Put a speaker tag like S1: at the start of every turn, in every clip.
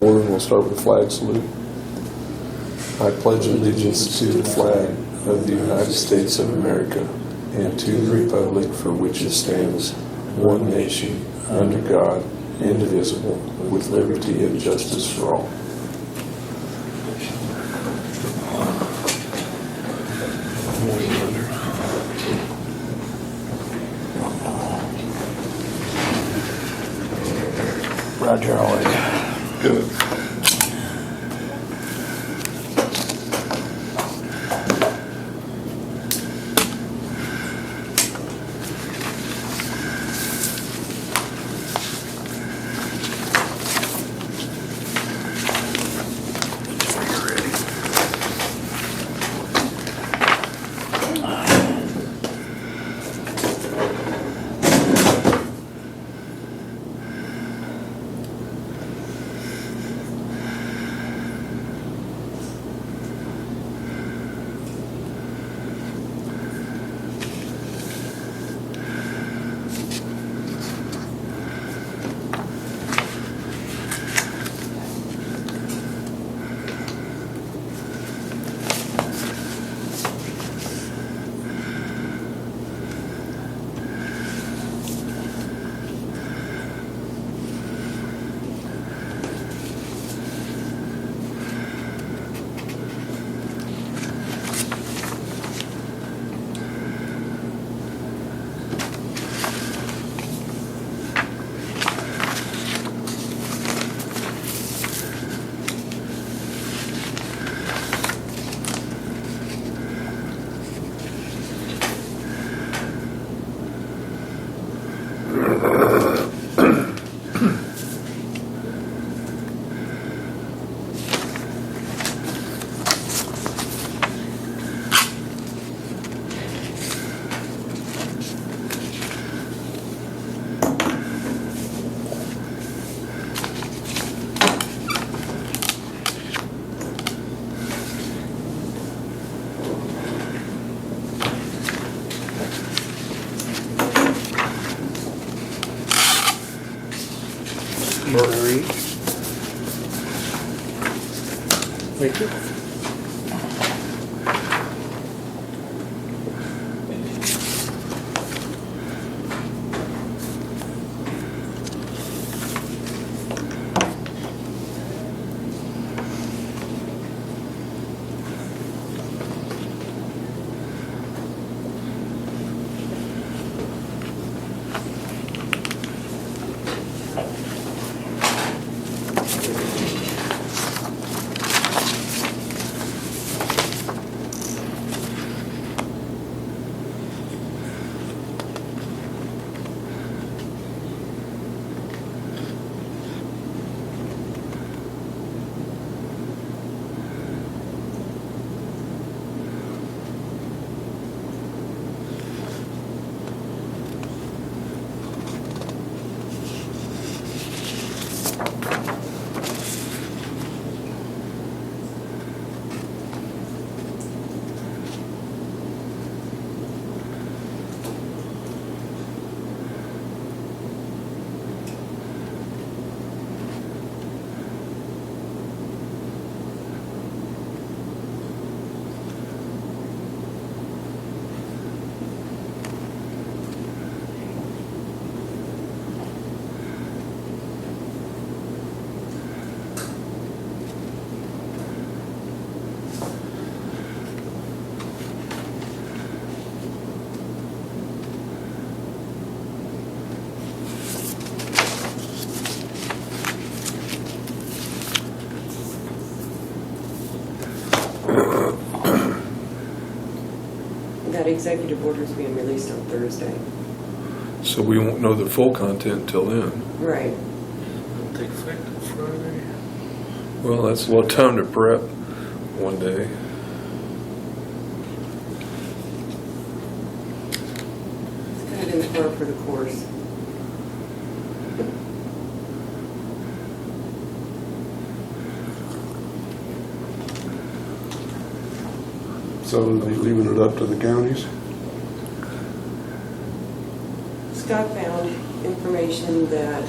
S1: Morning, we'll start with the flag salute. I pledge allegiance to the flag of the United States of America and to the republic for which it stands, one nation, under God, indivisible, with liberty and justice for all.
S2: Roger, how are you?
S1: Good.
S2: Marie. Thank you.
S3: That executive order is being released on Thursday.
S1: So we won't know the full content until then.
S3: Right.
S2: Take effect on Friday.
S1: Well, that's a little time to prep one day.
S3: It's kind of in the car for the course.
S4: So are they leaving it up to the counties?
S3: Scott found information that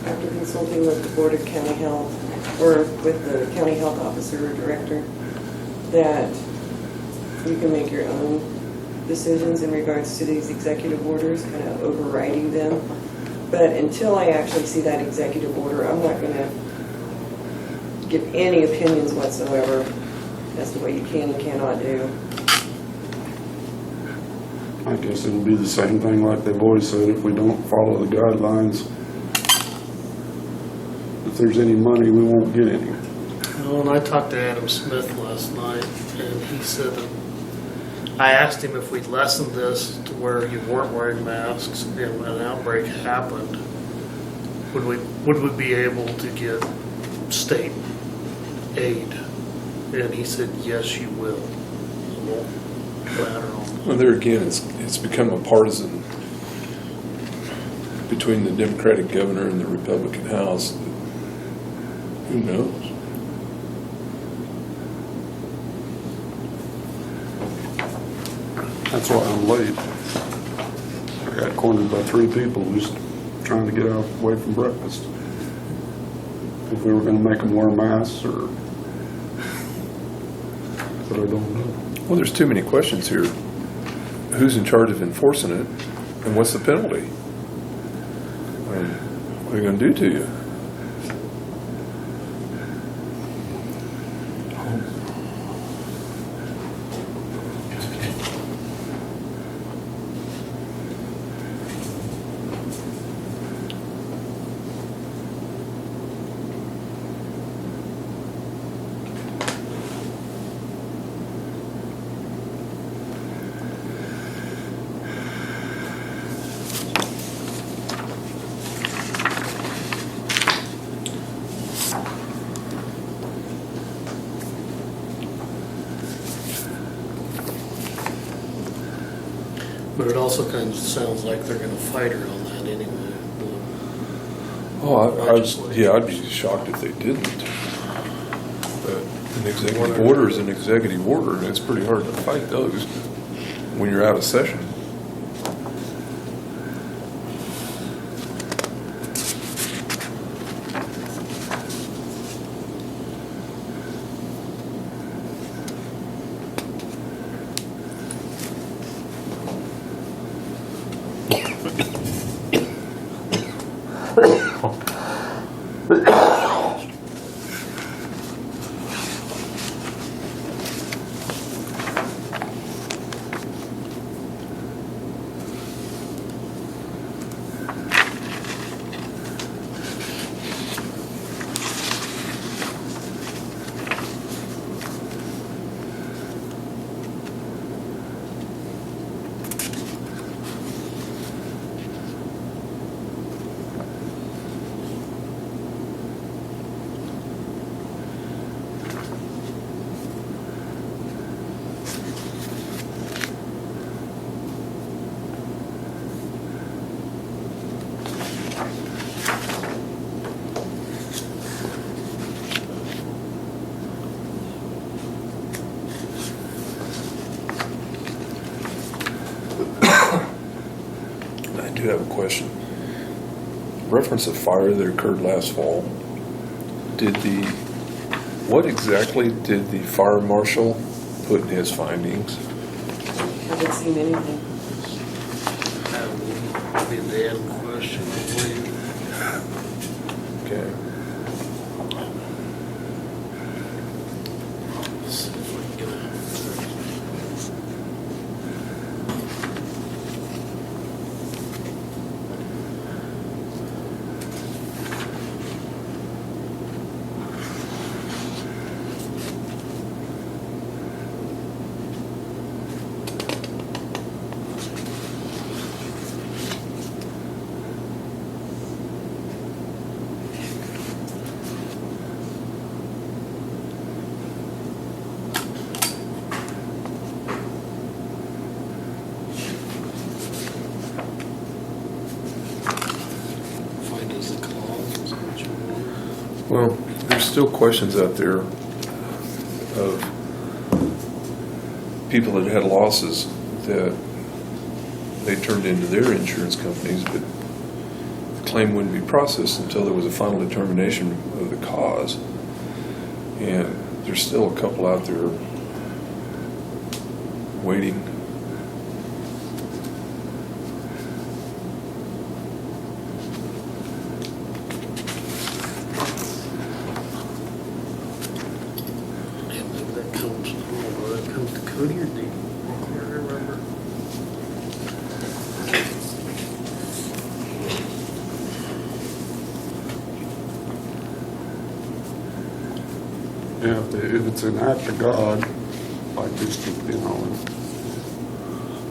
S3: after consulting with the Board of County Health, or with the county health officer or director, that you can make your own decisions in regards to these executive orders, kind of overriding them. But until I actually see that executive order, I'm not going to give any opinions whatsoever as to what you can and cannot do.
S4: I guess it'll be the same thing like they've always said, if we don't follow the guidelines, if there's any money, we won't get any.
S2: Well, and I talked to Adam Smith last night, and he said that I asked him if we'd lessened this to where you weren't wearing masks and an outbreak happened, would we be able to get state aid? And he said, yes, you will. It won't matter on.
S1: Well, there again, it's become a partisan between the Democratic governor and the Republican House. Who knows?
S4: That's why I'm late. I got cornered by 3 people just trying to get away from breakfast. If we were going to make them wear masks or... But I don't know.
S1: Well, there's too many questions here. Who's in charge of enforcing it, and what's the penalty? I mean, what are they going to do to you?
S2: But it also kind of sounds like they're going to fight her on that anyway.
S1: I'd be shocked if they didn't. But an executive order is an executive order, and it's pretty hard to fight those when you're out of session. I do have a question. Reference a fire that occurred last fall. What exactly did the fire marshal put in his findings?
S3: Haven't seen anything.
S2: That would be the end question, I believe.
S1: Okay.
S2: Let's see if we can get find us the cause. Is that what you want?
S1: Well, there's still questions out there of people that had losses that they turned into their insurance companies, but the claim wouldn't be processed until there was a final determination of the cause. And there's still a couple out there waiting.
S2: And maybe that comes, I don't know whether that comes to Cody or Dee. I can't remember.
S4: Yeah, if it's an act of God, like this, you know,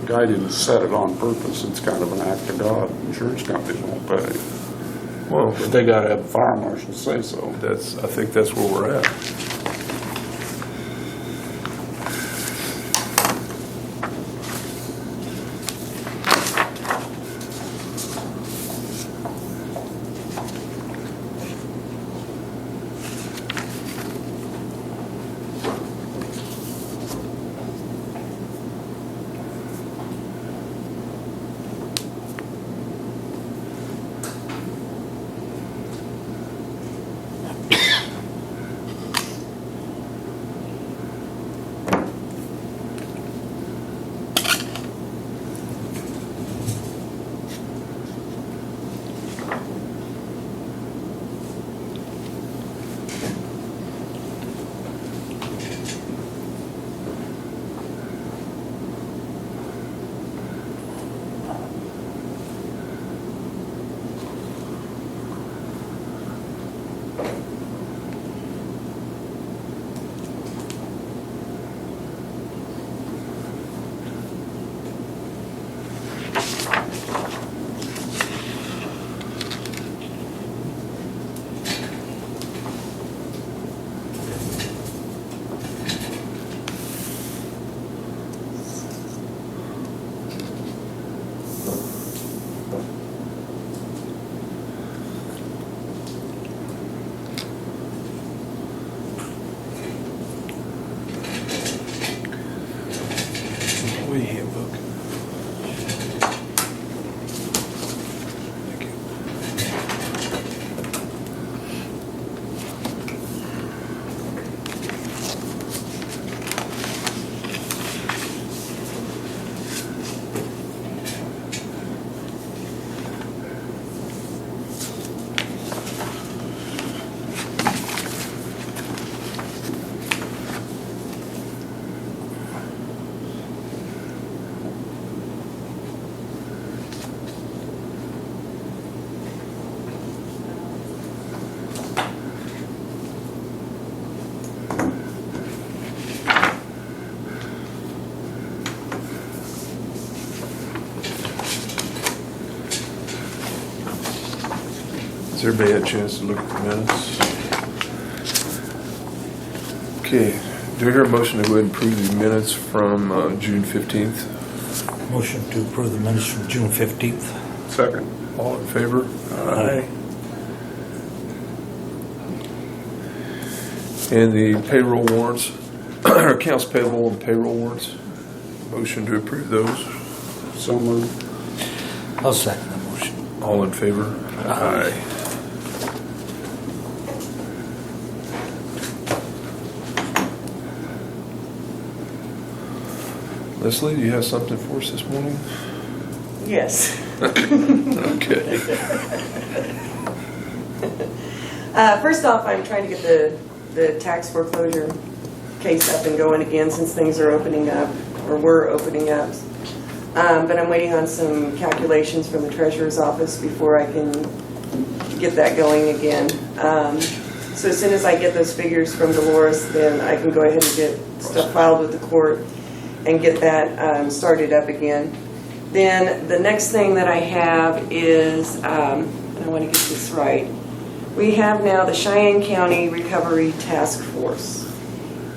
S4: the guy didn't set it on purpose, it's kind of an act of God. Insurance companies won't pay.
S1: Well,
S4: But they gotta have a fire marshal say so.
S1: I think that's where we're at. Employee handbook. Thank you. Has everybody had a chance to look at the minutes? Okay, do I hear a motion to go ahead and approve the minutes from June 15th?
S5: Motion to approve the minutes from June 15th.
S4: Second.
S1: All in favor?
S5: Aye.
S1: And the payroll warrants, accounts payable and payroll warrants, motion to approve those.
S4: So moved.
S5: I'll second the motion.
S1: All in favor?
S5: Aye.
S1: Leslie, do you have something for us this morning?
S3: Yes.
S1: Okay.
S3: First off, I'm trying to get the tax foreclosure case up and going again since things are opening up, or were opening up. But I'm waiting on some calculations from the treasurer's office before I can get that going again. So as soon as I get those figures from Dolores, then I can go ahead and get stuff filed with the court and get that started up again. Then the next thing that I have is, and I want to get this right, we have now the Cheyenne County Recovery Task Force.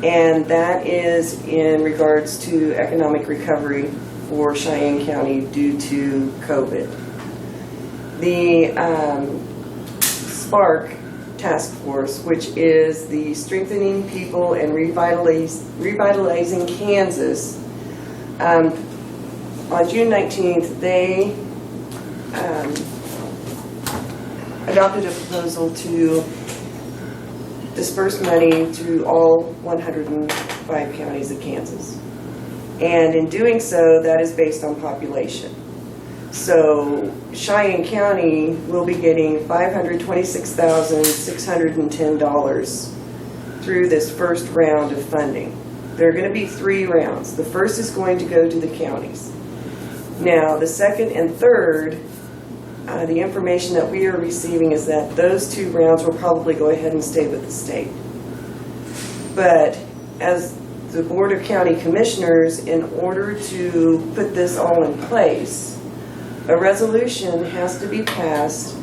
S3: And that is in regards to economic recovery for Cheyenne County due to COVID. The SPARK Task Force, which is the Strengthening People and Revitalizing Kansas, on June 19th, they adopted a proposal to disperse money to all 105 counties of Kansas. And in doing so, that is based on population. So Cheyenne County will be getting $526,610 through this first round of funding. There are going to be 3 rounds. The first is going to go to the counties. Now, the second and third, the information that we are receiving is that those 2 rounds will probably go ahead and stay with the state. But as the Board of County Commissioners, in order to put this all in place, a resolution has to be passed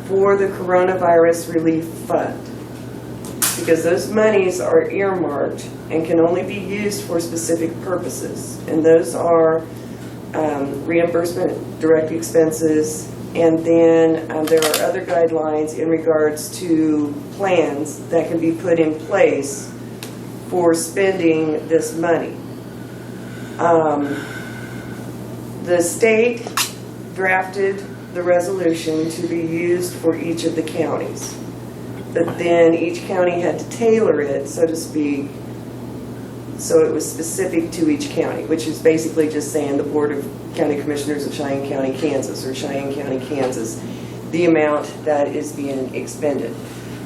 S3: for the Coronavirus Relief Fund, because those monies are earmarked and can only be used for specific purposes. And those are reimbursement, direct expenses, and then there are other guidelines in regards to plans that can be put in place for spending this money. The state drafted the resolution to be used for each of the counties, but then each county had to tailor it, so to speak, so it was specific to each county, which is basically just saying the Board of County Commissioners of Cheyenne County, Kansas, or Cheyenne County, Kansas, the amount that is being expended.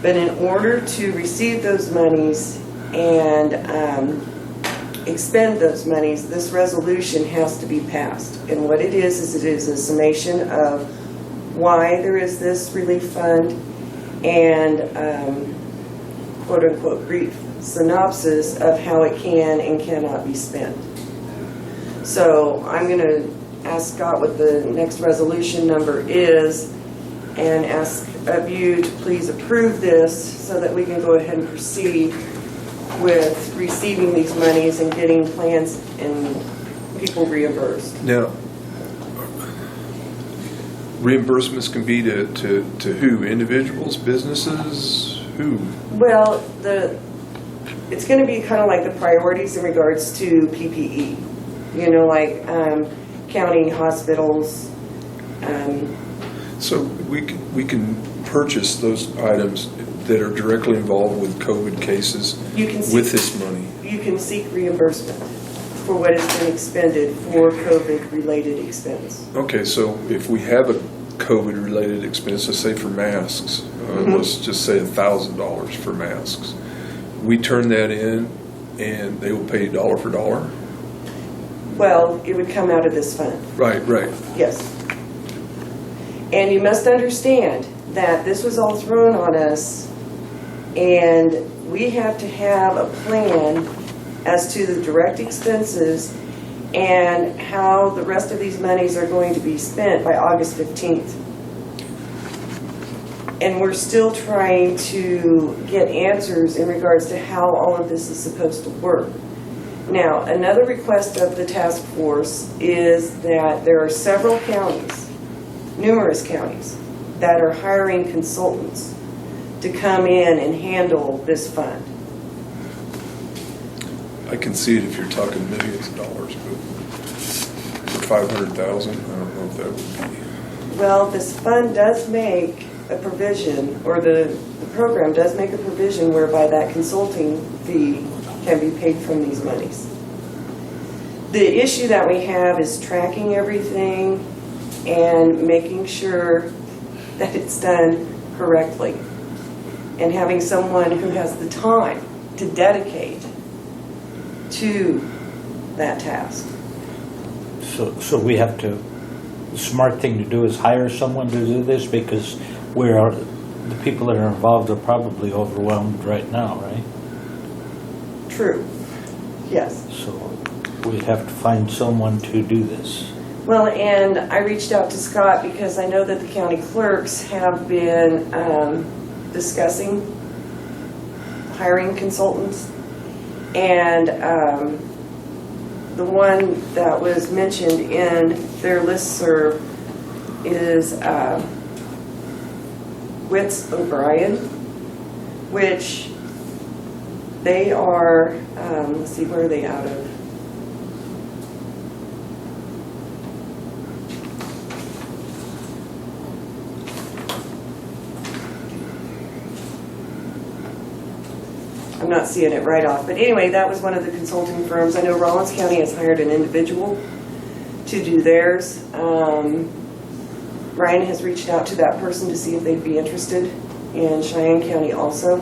S3: But in order to receive those monies and expend those monies, this resolution has to be passed. And what it is it is a summation of why there is this relief fund and quote-unquote brief synopsis of how it can and cannot be spent. So I'm going to ask Scott what the next resolution number is and ask of you to please approve this so that we can go ahead and proceed with receiving these monies and getting plans and people reimbursed.
S1: Now, reimbursements can be to who? Individuals, businesses, who?
S3: Well, it's going to be kind of like the priorities in regards to PPE. You know, like county hospitals.
S1: So we can purchase those items that are directly involved with COVID cases
S3: You can
S1: with this money.
S3: You can seek reimbursement for what has been expended for COVID-related expense.
S1: Okay, so if we have a COVID-related expense, let's say for masks, let's just say $1,000 for masks, we turn that in and they will pay dollar for dollar?
S3: Well, it would come out of this fund,
S1: Right.
S3: yes. And you must understand that this was all thrown on us, and we have to have a plan as to the direct expenses and how the rest of these monies are going to be spent by August 15th. And we're still trying to get answers in regards to how all of this is supposed to work. Now, another request of the task force is that there are several counties, numerous counties, that are hiring consultants to come in and handle this fund.
S1: I can see it if you're talking millions of dollars, but for 500,000, I don't know if that would be.
S3: Well, this fund does make a provision, or the program does make a provision whereby that consulting fee can be paid from these monies. The issue that we have is tracking everything and making sure that it's done correctly, and having someone who has the time to dedicate to that task.
S5: So we have to, the smart thing to do is hire someone to do this, because the people that are involved are probably overwhelmed right now, right?
S3: True. Yes.
S5: So we'd have to find someone to do this.
S3: Well, and I reached out to Scott because I know that the county clerks have been discussing hiring consultants. And the one that was mentioned in their listserv is Witz O'Brien, which they are, let's see, where are they out of? I'm not seeing it right off. But anyway, that was one of the consulting firms. I know Rollins County has hired an individual to do theirs. Ryan has reached out to that person to see if they'd be interested in Cheyenne County also.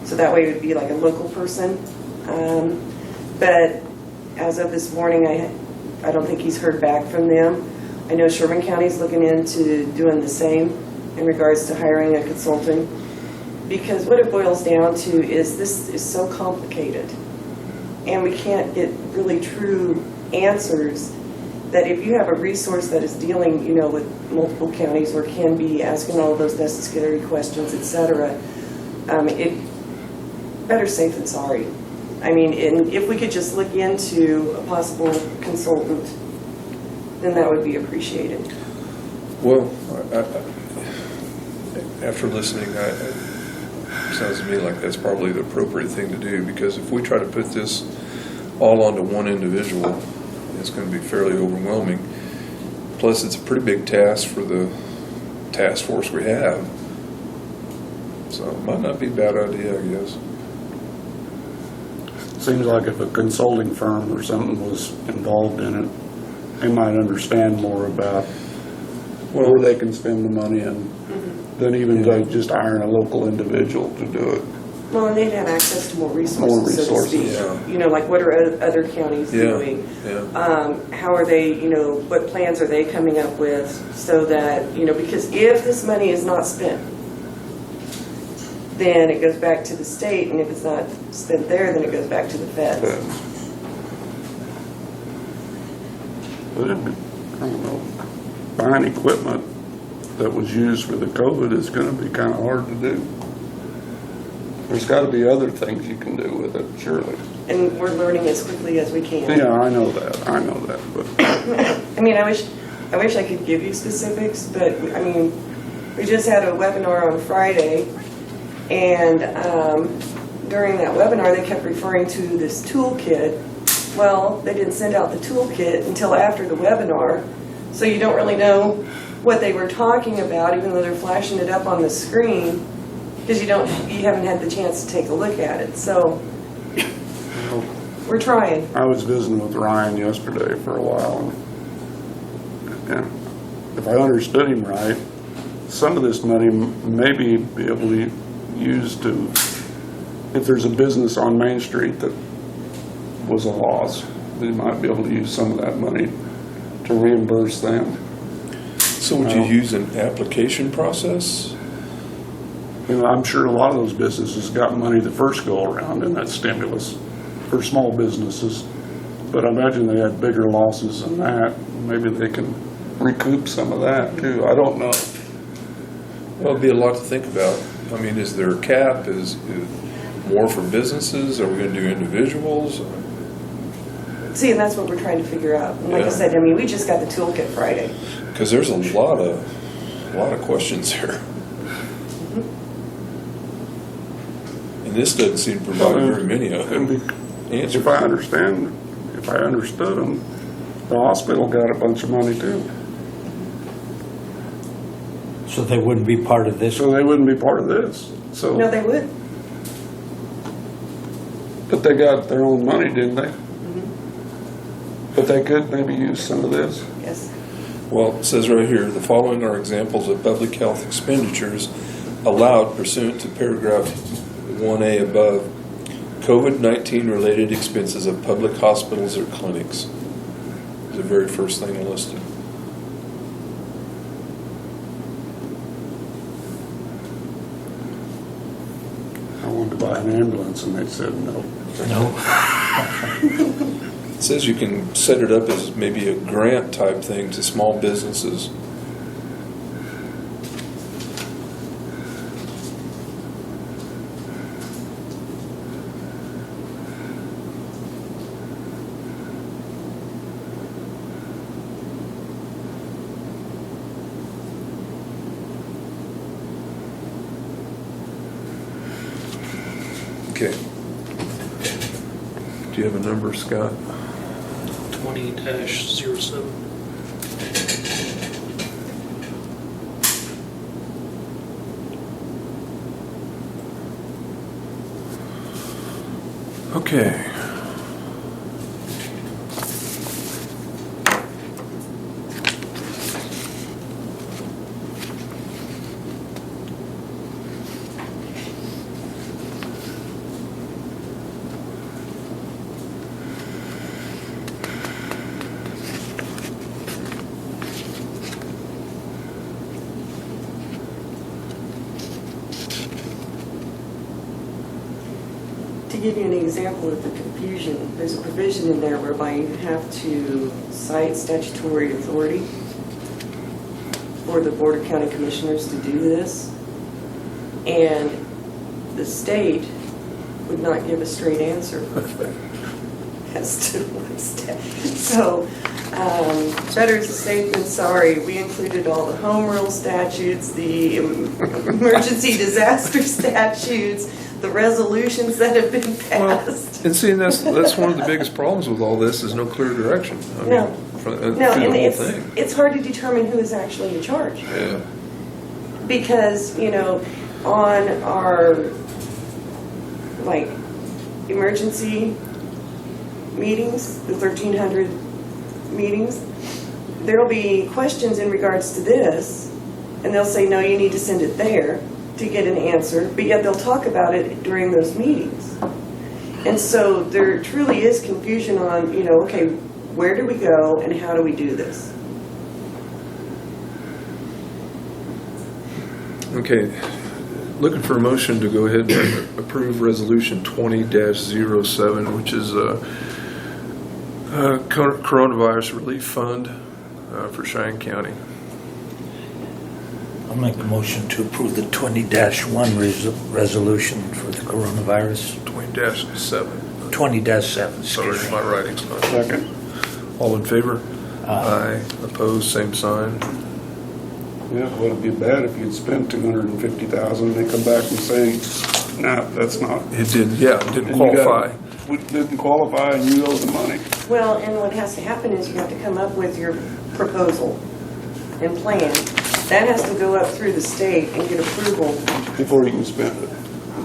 S3: So that way it would be like a local person. But as of this morning, I don't think he's heard back from them. I know Sherman County's looking into doing the same in regards to hiring a consultant. Because what it boils down to is this is so complicated. And we can't get really true answers that if you have a resource that is dealing, with multiple counties or can be asking all of those necessary questions, et cetera, it better safe than sorry. I mean, and if we could just look into a possible consultant, then that would be appreciated.
S1: Well, after listening, it sounds to me like that's probably the appropriate thing to do, because if we try to put this all onto one individual, it's going to be fairly overwhelming. Plus, it's a pretty big task for the task force we have. So it might not be a bad idea, I guess.
S4: Seems like if a consulting firm or something was involved in it, they might understand more about where they can spend the money and than even like just hiring a local individual to do it.
S3: Well, and they'd have access to more resources,
S4: More
S3: so to
S4: resources,
S3: speak.
S1: yeah.
S3: Like what are other counties doing?
S1: Yeah.
S3: How are they, what plans are they coming up with so that, because if this money is not spent, then it goes back to the state, and if it's not spent there, then it goes back to the feds.
S4: But I don't know, buying equipment that was used for the COVID is going to be kind of hard to do. There's got to be other things you can do with it, surely.
S3: And we're learning as quickly as we can.
S4: Yeah, I know that, but
S3: I mean, I wish I could give you specifics, but I mean, we just had a webinar on Friday, and during that webinar, they kept referring to this toolkit. Well, they didn't send out the toolkit until after the webinar, so you don't really know what they were talking about, even though they're flashing it up on the screen, because you haven't had the chance to take a look at it. So we're trying.
S4: I was visiting with Ryan yesterday for a while, and if I understood him right, some of this money maybe be able to use to, if there's a business on Main Street that was a loss, they might be able to use some of that money to reimburse them.
S1: So would you use an application process?
S4: I'm sure a lot of those businesses got money the first go around in that stimulus for small businesses, but I imagine they had bigger losses than that. Maybe they can recoup some of that too. I don't know.
S1: Well, it'd be a lot to think about. I mean, is there a cap? Is more for businesses? Are we going to do individuals?
S3: See, and that's what we're trying to figure out. And like I
S1: Yeah.
S3: said, I mean, we just got the toolkit Friday.
S1: Because there's a lot of questions here. And this doesn't seem to provide very many of them.
S4: If I understood them, the hospital got a bunch of money too.
S5: So they wouldn't be part of this?
S4: So they wouldn't be part of this. So,
S3: No, they would.
S4: but they got their own money, didn't they? But they could maybe use some of this.
S3: Yes.
S1: Well, it says right here, the following are examples of public health expenditures allowed pursuant to paragraph 1A above. COVID-19 related expenses of public hospitals or clinics is the very first thing listed.
S4: I wanted to buy an ambulance and they said no.
S5: No.
S1: It says you can set it up as maybe a grant type thing to small businesses. Okay. Do you have a number, Scott?
S2: 20-07.
S1: Okay.
S3: To give you an example of the confusion, there's a provision in there whereby you have to cite statutory authority for the Board of County Commissioners to do this. And the state would not give a straight answer as to what stat. So, better is a safe than sorry. We included all the home rule statutes, the emergency disaster statutes, the resolutions that have been passed.
S1: And see, and that's one of the biggest problems with all this is no clear direction. I mean,
S3: No.
S1: through
S3: No,
S1: the
S3: and
S1: whole thing.
S3: it's hard to determine who is actually in charge.
S1: Yeah.
S3: Because, on our, like, emergency meetings, the 1,300 meetings, there'll be questions in regards to this, and they'll say, no, you need to send it there to get an answer, but yet they'll talk about it during those meetings. And so there truly is confusion on, okay, where do we go and how do we do this?
S1: Okay. Looking for a motion to go ahead and approve Resolution 20-07, which is a coronavirus relief fund for Cheyenne County.
S5: I'll make a motion to approve the 20-1 resolution for the coronavirus.
S1: 20-7.
S5: 20-7,
S1: Sorry,
S5: excuse me.
S1: my writing's not.
S4: Second.
S1: All in favor?
S5: Aye.
S1: Opposed, same sign.
S4: Yeah, well, it'd be bad if you'd spent $250,000 and they come back and say, nah, that's not.
S1: It didn't, yeah, it didn't
S4: And you
S1: qualify.
S4: We didn't qualify and you owe the money.
S3: Well, and what has to happen is you have to come up with your proposal and plan. That has to go up through the state and get approval.
S4: Before you can spend it.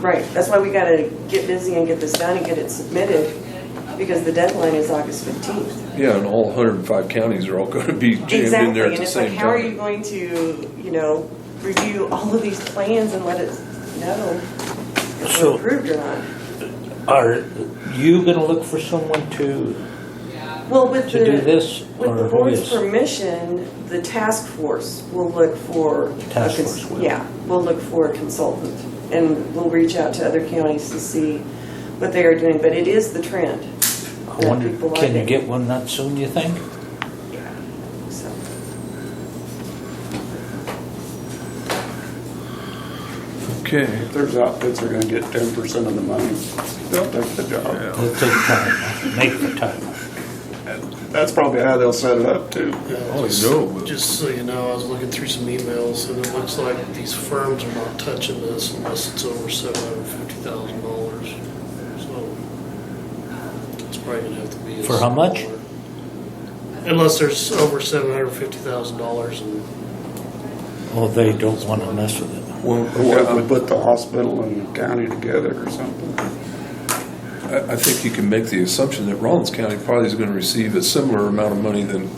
S3: Right, that's why we gotta get busy and get this done and get it submitted, because the deadline is August 15th.
S1: Yeah, and all 105 counties are all going to be jammed in
S3: Exactly,
S1: there at
S3: and
S1: the
S3: it's like,
S1: same
S3: how are you
S1: time.
S3: going to, review all of these plans and let us know if
S5: So-
S3: we're approved or not?
S5: Are you going to look for someone to
S3: Well, with
S5: do this?
S3: With
S5: or
S3: the
S5: who
S3: board's
S5: is?
S3: permission, the task force will look for.
S5: Task force will.
S3: Yeah, we'll look for a consultant, and we'll reach out to other counties to see what they are doing, but it is the trend.
S5: I
S3: that
S5: wonder,
S3: people are
S5: can you
S3: doing.
S5: get one that soon, you think?
S3: Yeah, so.
S1: Okay.
S4: If there's outfits that are gonna get 10% of the money, they'll take the job.
S1: Yeah.
S5: It'll take time, make the time.
S4: And that's probably how they'll set it up too.
S1: Oh, no.
S2: Just so you know, I was looking through some emails, and it looks like these firms are not touching this unless it's over $750,000. So it's probably gonna have to be. a
S5: For how much?
S2: smaller- Unless there's over $750,000, and
S5: Oh, they don't want to mess with it.
S1: Well,
S4: Or if we put the hospital and the county together or something.
S1: I think you can make the assumption that Rollins County probably is going to receive a similar amount of money than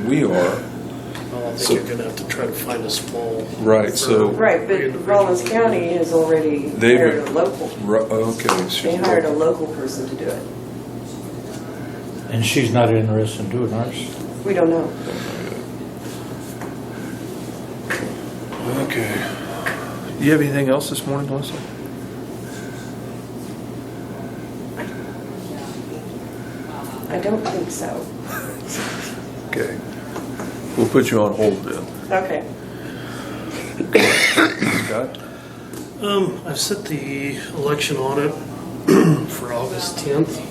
S1: we are.
S2: I think
S1: So-
S2: you're gonna have to try to find a small.
S1: Right, so-
S3: Right, but Rollins County has already
S1: They've-
S3: hired a local.
S1: Okay.
S3: They hired a local person to do it.
S5: And she's not interested in doing ours.
S3: We don't know.
S1: Okay. Do you have anything else this morning, Leslie?
S3: I don't think so.
S1: Okay. We'll put you on hold then.
S3: Okay.
S1: Scott?
S2: I've set the election audit for August 10th.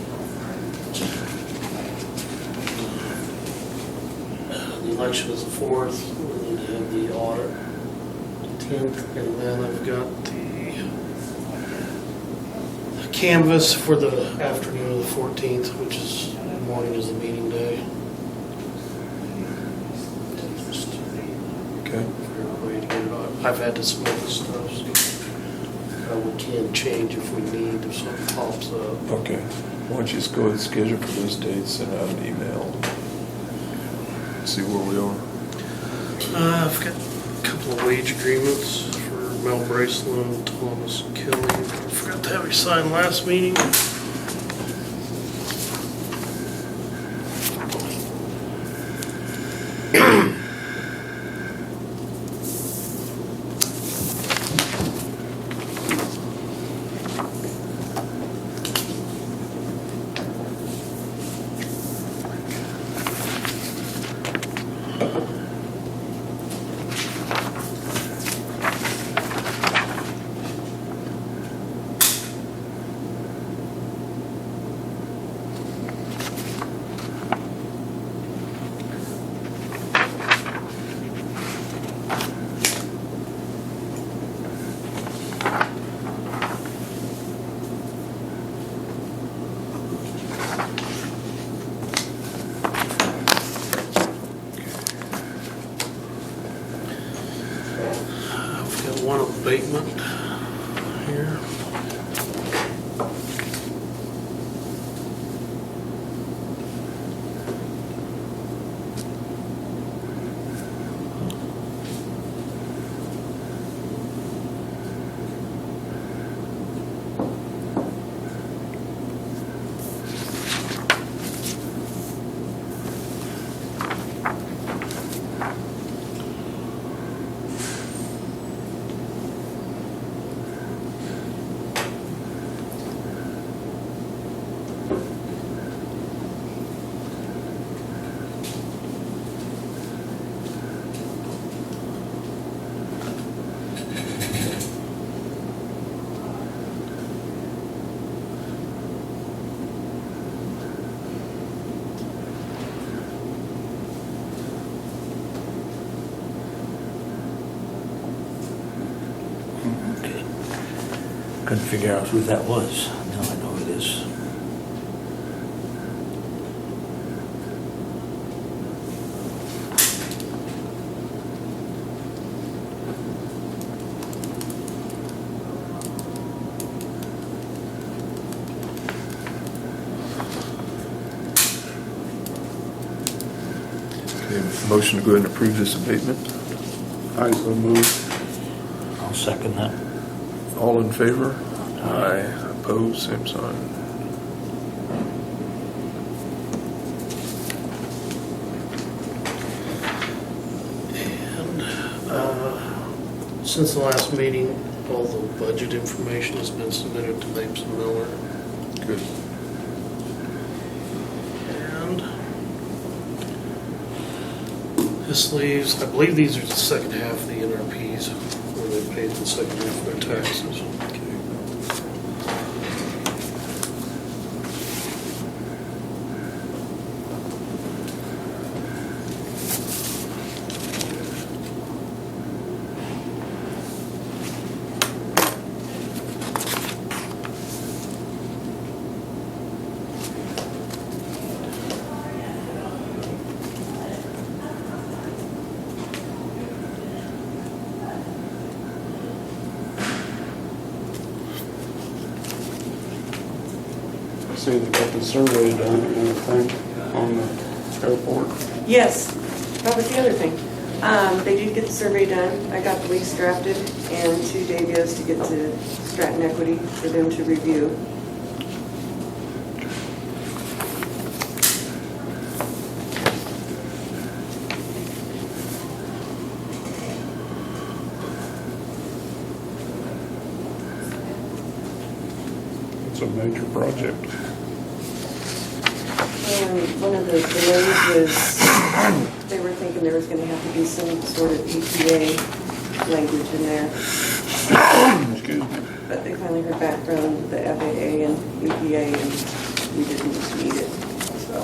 S2: The election is the 4th, we need to have the audit 10th, and then I've got the canvas for the afternoon of the 14th, which is, the morning is the meeting day. Just
S1: Okay.
S2: for everybody to get it on. I've had to submit this stuff, so we can change if we need, if something pops up.
S1: Okay. Why don't you just go ahead and schedule for those dates, send out an email, see where we are.
S2: I've got a couple of wage agreements for Mel Braceland, Thomas Kelly. I forgot to have you sign last meeting. I've got one abatement here.
S5: Okay. Couldn't figure out who that was. Now I know who it is.
S1: Okay, motion to go ahead and approve this abatement.
S4: I so move.
S5: I'll second that.
S1: All in favor? Aye. Opposed, same sign.
S2: And since the last meeting, all the budget information has been submitted to Mapes and Miller.
S1: Good.
S2: And this leaves, I believe these are the second half of the NRPs, where they paid the second half of their taxes.
S4: See, they got the survey done and everything on the airport.
S3: Yes, that was the other thing. They did get the survey done. I got the lease drafted and to Davies to get to Stratton Equity for them to review.
S4: It's a major project.
S3: One of the delays was, they were thinking there was going to have to be some sort of EPA language in there,
S4: Excuse me.
S3: but they finally heard back from the FAA and EPA, and we didn't need it, so.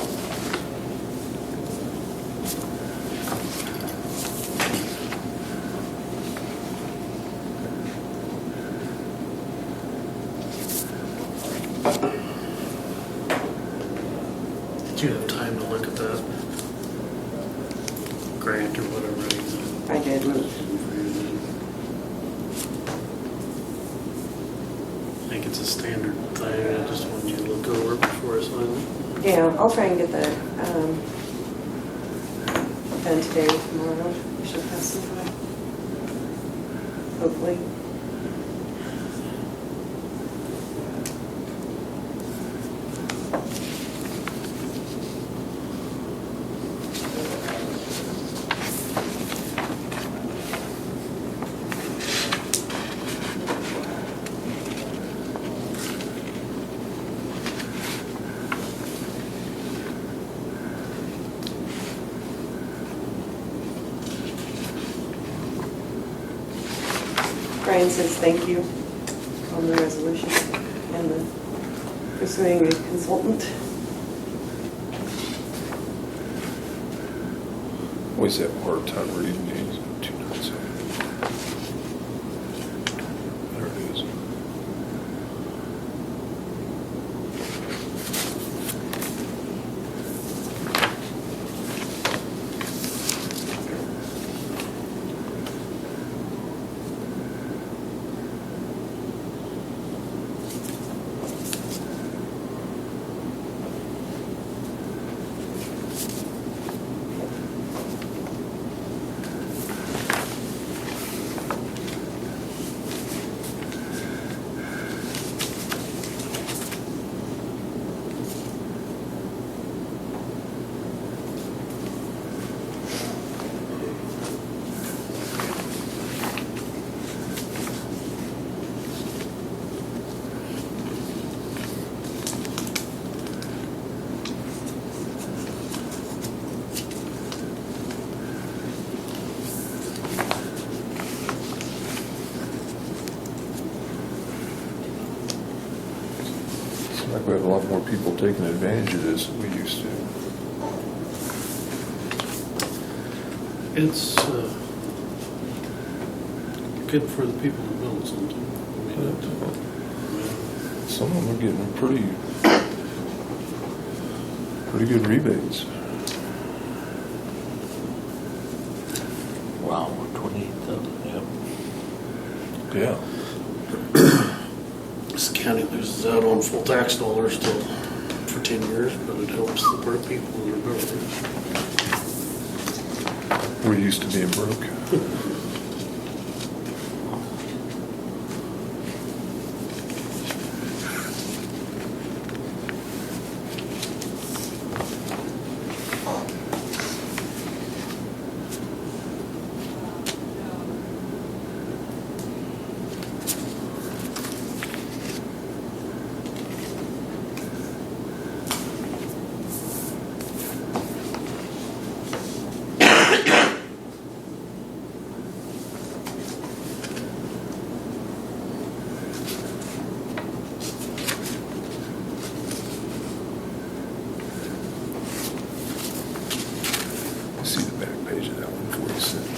S2: Did you have time to look at that grant or whatever?
S3: I did.
S2: think it's a standard thing. I just wanted you to look over it before I sign it.
S3: Yeah, I'll try and get that done today, tomorrow. We should have some time. Hopefully. Brian says thank you on the resolution and the pursuing a consultant.
S1: Always have a hard time reading these. 297. There it is. Seems like we have a lot more people taking advantage of this than we used to.
S2: It's good for the people who build something. I mean,
S1: Some of them are getting pretty good rebates.
S5: Wow, 28,000, yeah.
S1: Yeah.
S2: this county loses out on full tax dollars till for 10 years, but it helps the poor people who are building.
S1: We're used to being broke. See the back page of that one before you send it.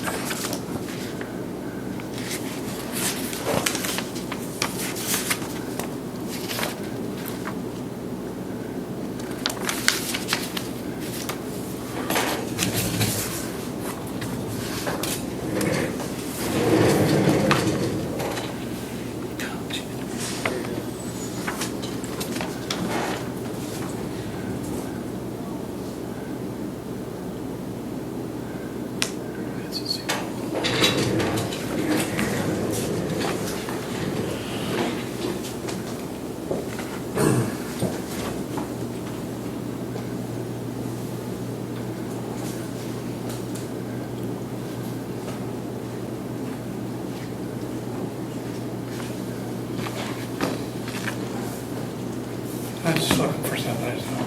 S6: I was just looking for somebody to know.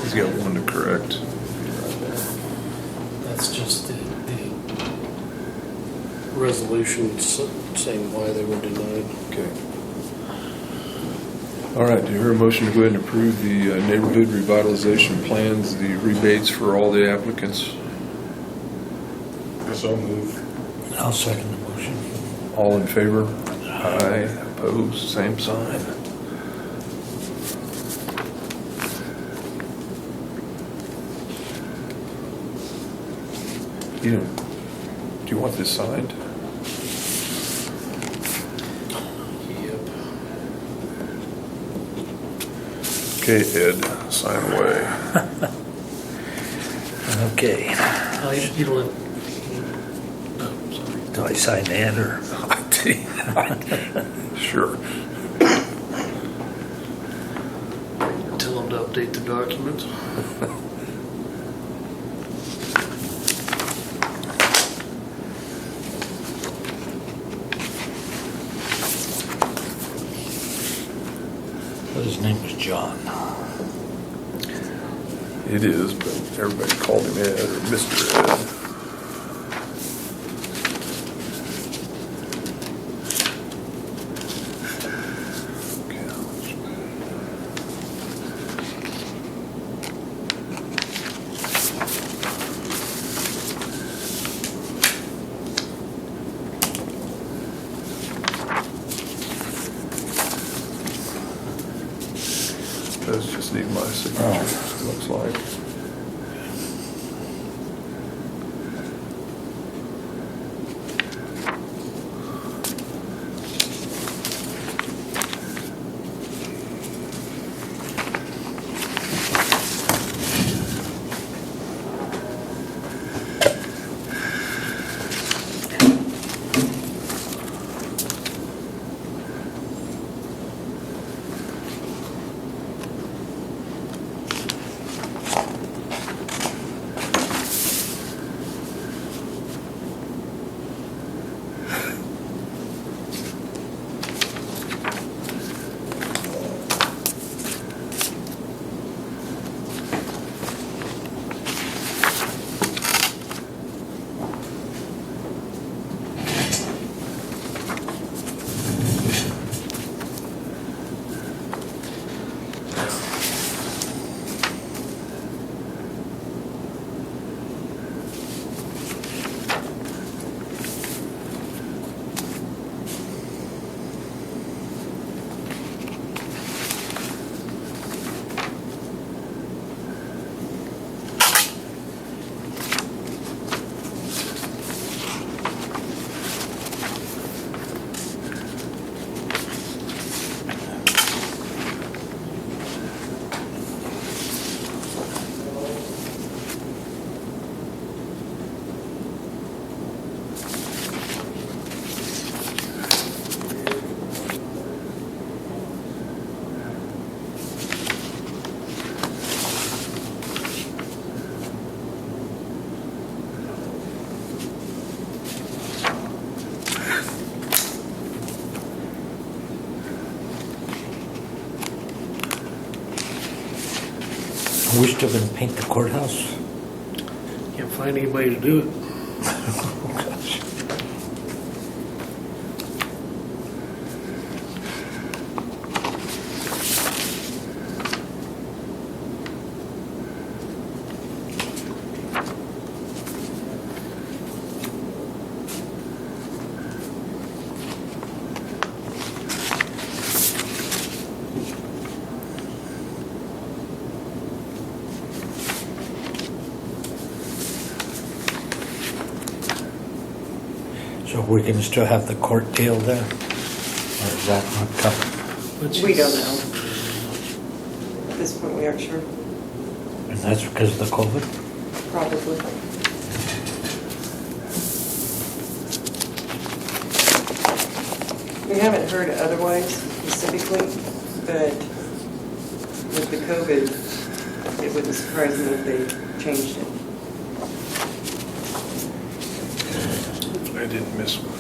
S1: He's got one to correct.
S2: That's just the resolution saying why they were denied.
S1: Okay. All right, do you hear a motion to go ahead and approve the neighborhood revitalization plans, the rebates for all the applicants?
S4: So move.
S5: I'll second the motion.
S1: All in favor? Aye. Opposed? Same sign. You know, do you want this signed?
S2: Yep.
S1: Okay, Ed, sign away.
S5: Okay.
S2: Oh, you don't have, no, sorry.
S5: Do I sign that or?
S1: Sure.
S2: Tell them to update the documents.
S5: His name was John.
S1: It is, but everybody called him Ed or Mr. Ed. Does just need my signature, looks like.
S5: Are we still gonna paint the courthouse?
S2: Can't find anybody to do it.
S5: Oh, gosh. So we're gonna still have the court deal there? Or is that not coming?
S2: Which
S3: We don't
S2: is-
S3: know. At this point, we aren't sure,
S5: And that's because of the COVID?
S3: probably. We haven't heard otherwise specifically, but with the COVID, it wouldn't surprise me if they changed it.
S1: I didn't miss one.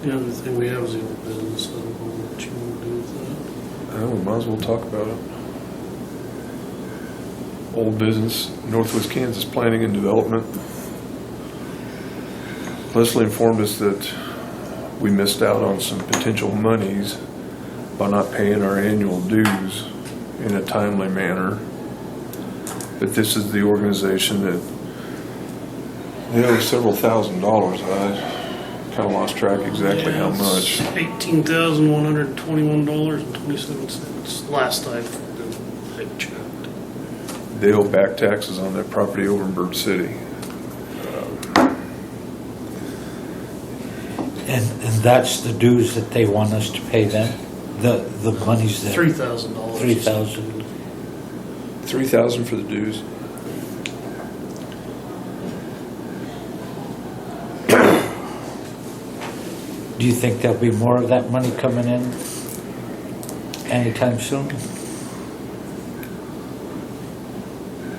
S2: The other thing we have is the old business. I don't know what you want to do with that.
S1: We might as well talk about it. Old business, Northwest Kansas Planning and Development. Leslie informed us that we missed out on some potential monies by not paying our annual dues in a timely manner. But this is the organization that they owe several $1,000s. Kind of lost track exactly how much.
S2: $18,121.27 last I checked.
S1: They owe back taxes on that property over in Bird City.
S5: And that's the dues that they want us to pay them? The money's there?
S2: $3,000.
S5: 3,000.
S1: $3,000 for the dues.
S5: Do you think there'll be more of that money coming in anytime soon?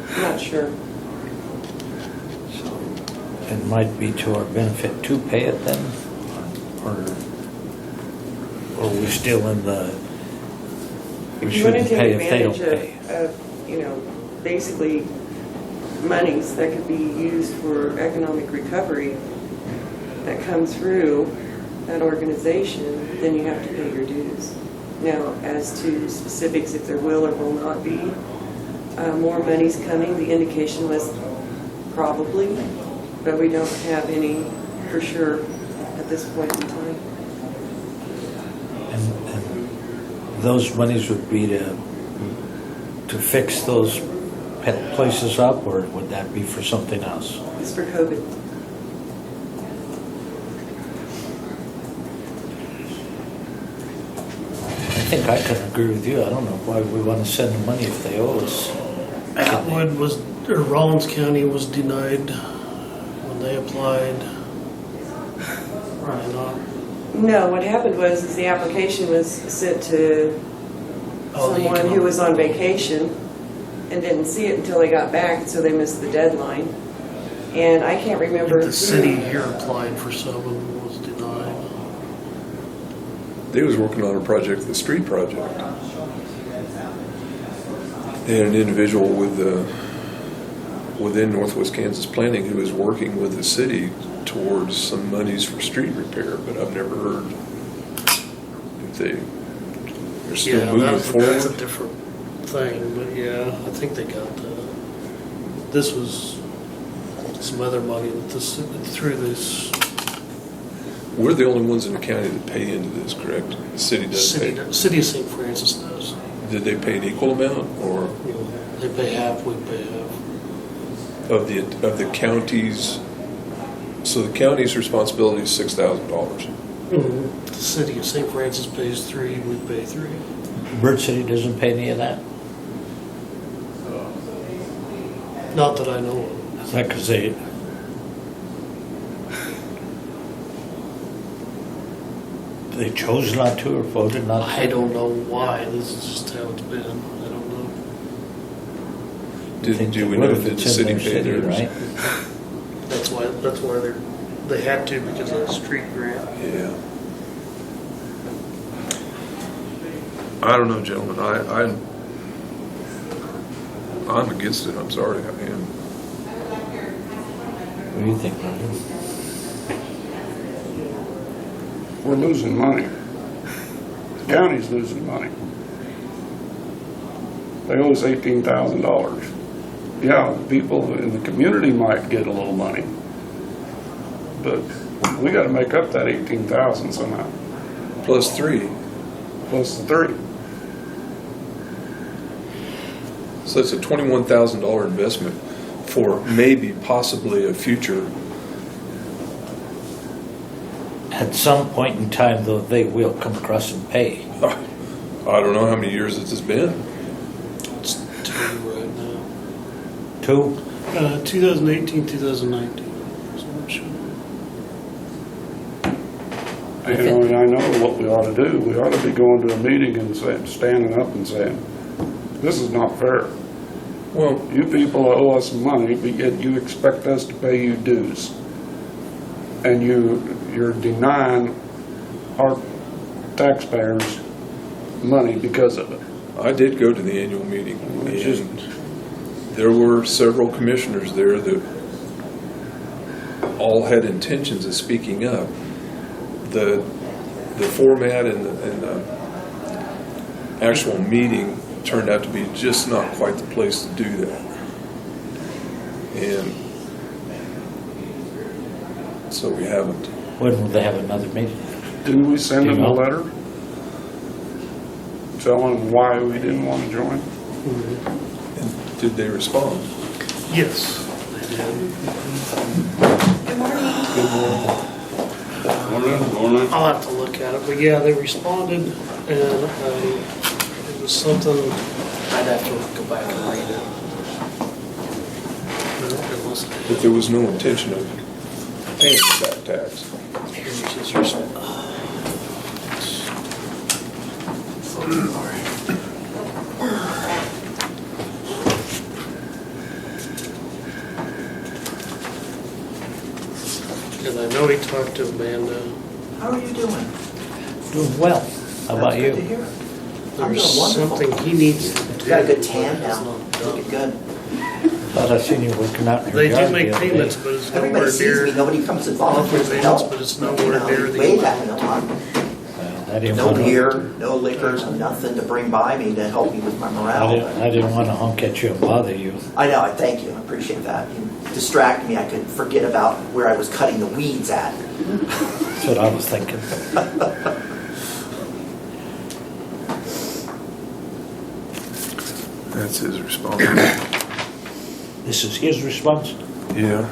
S3: I'm not sure.
S5: So it might be to our benefit to pay it then? Or are we still in the, we
S3: If you want to
S5: shouldn't
S3: take
S5: pay if they don't
S3: advantage
S5: pay?
S3: of, basically monies that could be used for economic recovery that come through that organization, then you have to pay your dues. Now, as to specifics, if there will or will not be more monies coming, the indication was probably, but we don't have any for sure at this point in time.
S5: And those monies would be to fix those places up, or would that be for something else?
S3: It's for COVID.
S5: I think I can agree with you. I don't know why we want to send the money if they owe us.
S2: Atwood Rollins County was denied when they applied. Probably not.
S3: No, what happened was is the application was sent to
S2: Oh, the
S3: someone who was on vacation and didn't see it until they got back, so they missed the deadline. And I can't remember.
S2: The
S3: who-
S2: city here applied for some and was denied.
S1: They was working on a project, the street project. They had an individual within Northwest Kansas Planning who was working with the city towards some monies for street repair, but I've never heard if they're still
S2: Yeah,
S1: moving
S2: that's a
S1: forward.
S2: different thing, but yeah, I think they got this was some other money that through this
S1: We're the only ones in the county that pay into this, correct? The city doesn't pay.
S2: city of St. Francis does.
S1: Did they pay an equal amount, or
S2: You know, they pay half, we pay half.
S1: of the county's? So the county's responsibility is $6,000.
S2: The city of St. Francis pays 3, we pay 3.
S5: Bird City doesn't pay any of that?
S2: Not that I know of.
S5: Is that because they chose not to or voted not to?
S2: I don't know why. This is just how it's been. I don't know.
S5: I think
S1: Do
S5: they
S1: we
S5: would
S1: know
S5: if
S1: did the
S5: it's in
S1: city
S5: their
S1: pay
S5: city,
S1: theirs?
S5: right?
S2: That's why they had to because of the street grant.
S1: Yeah. I don't know, gentlemen. I'm against it. I'm sorry. I am.
S5: What do you think, Roger?
S4: We're losing money. The county's losing money. They owe us $18,000. Yeah, people in the community might get a little money, but we got to make up that 18,000 somehow,
S1: Plus 3.
S4: plus the 3.
S1: So it's a $21,000 investment for maybe possibly a future.
S5: At some point in time, though, they will come across and pay.
S1: I don't know how many years it's been.
S2: It's 2 right now.
S5: 2?
S2: 2018, 2019. So I'm sure.
S4: And I know what we ought to do. We ought to be going to a meeting and standing up and saying, this is not fair.
S1: Well,
S4: You people owe us money, but yet you expect us to pay you dues. And you're denying our taxpayers money because of it.
S1: I did go to the annual meeting,
S4: It's just-
S1: and there were several commissioners there that all had intentions of speaking up. The format and the actual meeting turned out to be just not quite the place to do that. And so we haven't.
S5: When will they have another meeting?
S4: Didn't we send
S5: Do you
S4: them a
S5: know?
S4: letter? Telling why we didn't want to join?
S1: And did they respond?
S2: Yes, they did.
S4: Morning.
S2: I'll have to look at it, but yeah, they responded, and it was something, I'd have to go back and read it. Unless,
S1: That there was no intention of paying that tax.
S2: here's his response. And I know he talked to Amanda.
S7: How are you doing?
S5: Doing well. How about
S7: That's good to
S5: you?
S7: hear. I'm
S2: There's
S7: doing wonderful.
S2: something he needs to do.
S7: You got a good tan
S2: It's
S7: now.
S2: not done.
S7: Looking good.
S5: Thought I seen you working out in your
S2: They
S5: yard
S2: do make
S5: the other day.
S2: payments, but it's nowhere
S7: Everybody sees me,
S2: near.
S7: nobody comes and
S2: Monthly
S7: volunteers to
S2: payments,
S7: help.
S2: but it's
S7: You
S2: nowhere
S7: know,
S2: near the
S7: way
S2: amount.
S7: back in the month.
S5: I didn't
S7: No
S5: wanna-
S7: beer, no liquor, no nothing to bring by me to help me with my morale.
S5: I didn't want to honk at you and bother you.
S7: I know, I thank you, I appreciate that. You distract me, I could forget about where I was cutting the weeds at.
S5: That's what I was thinking.
S1: That's his response.
S5: This is his response?
S1: Yeah.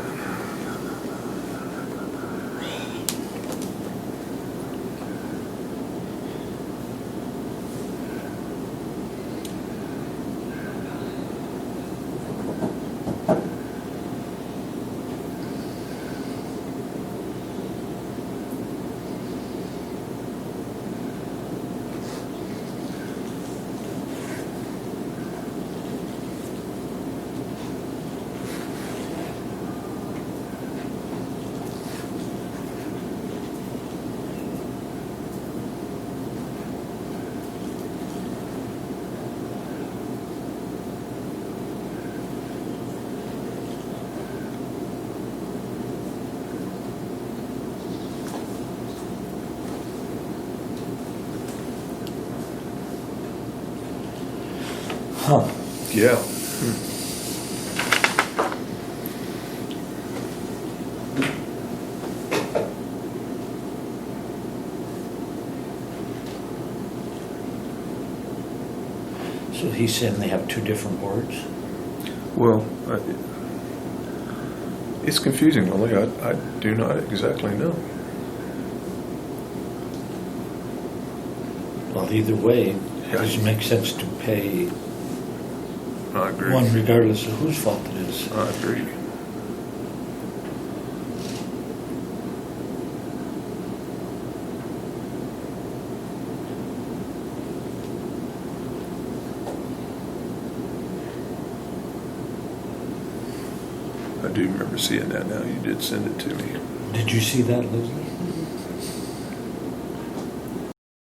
S5: Huh.
S1: Yeah.
S5: So he's saying they have two different boards?
S1: Well, it's confusing, Lily. I do not exactly know.
S5: Well, either way, it doesn't make sense to pay
S1: I agree.
S5: one regardless of whose fault it is.
S1: I agree. I do remember seeing that now. You did send it to me.
S5: Did you see that, Leslie?